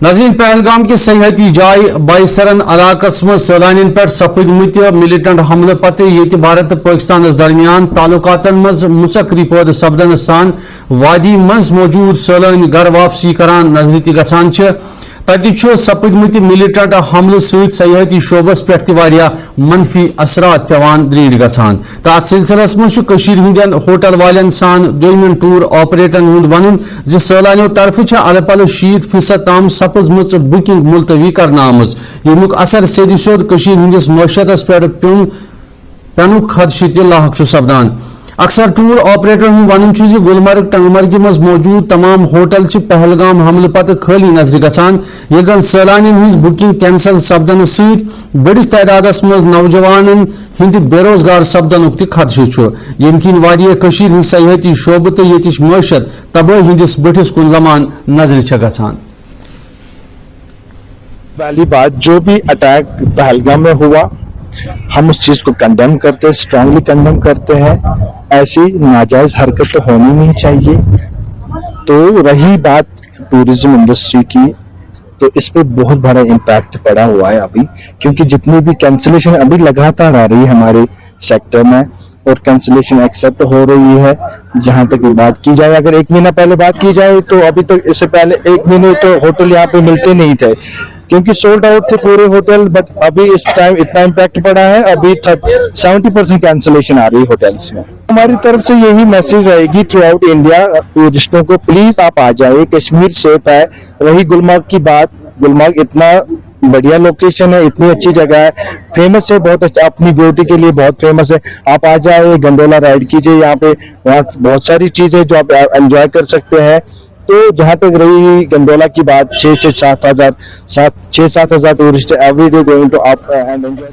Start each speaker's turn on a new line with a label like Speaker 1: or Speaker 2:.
Speaker 1: नाज़रीन, पहलगाम के सयाहती जाय बाईसरन इलाकस मज सैलानियन पे सपदमत मिलिटेंट हमले पते ये भारत तो पाकिस्तान दरमियान ताल्लुकातन मज मुसक्री पैद सपदन सान वादी मज मौजूद सैलानी घर वापसी करान नजदीक गसान तति सपदमत मिलिटेंट हमले सहित सयाहती शोबस पे मनफी असरात पेवान द्रीड गसान तो अत सिलसिलस मज हंदन होटल वालन सान दोयमिन टूर ऑपरेटरन हुंद वन सैलानियों तरफ अदपल 60% ताम सपजम बुकिंग मुलतवी करना आमज यमुक असर सेदी सोद हंदिस मशतस पे पेनुक खदशे तह लाक सपदान। अक्सर tour operator one Gulmarg Tangmarg मज मौजूद तमाम होटल पहलगाम हमले पत खाली नजर गसान ये जन सैलानियन हज बुकिंग कैंसल सपदन सहित बड़िस तादादस मज नौजवान हिंद बेरोजगार सपदन खदशे यम किन वारिया सयाहती शोबे तो ये मैशत तबाही हंदिस बटिस कुन लमान नजर गसान।
Speaker 2: पहली बात, जो भी अटैक पहलगाम में हुआ हम उस चीज को कंडेम करते हैं, स्ट्रांगली कंडेम करते हैं। ऐसी नाजायज हरकत तो होनी नहीं चाहिए। तो रही बात टूरिज्म इंडस्ट्री की, तो इस पे बहुत बड़ा इम्पैक्ट पड़ा हुआ है अभी, क्योंकि जितनी भी कैंसिलेशन अभी लगातार आ रही है हमारे सेक्टर में और कैंसिलेशन एक्सेप्ट हो रही है। जहां तक बात की जाए, अगर एक महीना पहले बात की जाए तो अभी तक इससे पहले एक महीने तो होटल यहाँ पे मिलते नहीं थे क्योंकि सोल्ड आउट थे पूरे होटल। बट अभी इस टाइम इतना इम्पैक्ट पड़ा है, अभी 70% कैंसिलेशन आ रही है होटल्स में। हमारी तरफ से यही मैसेज रहेगी थ्रू आउट इंडिया टूरिस्टों को, प्लीज आप आ जाइए, कश्मीर सेफ है। रही गुलमर्ग की बात, गुलमर्ग इतना बढ़िया लोकेशन है, इतनी अच्छी जगह है, फेमस है, बहुत अच्छा, अपनी ब्यूटी के लिए बहुत फेमस है। आप आ जाए, गंडोला राइड कीजिए, यहाँ पे वहाँ बहुत सारी चीजें जो आप एंजॉय कर सकते हैं। तो जहां तक रही गंडोला की बात, 6 से 7 हजार tourist every day going to up and enjoy.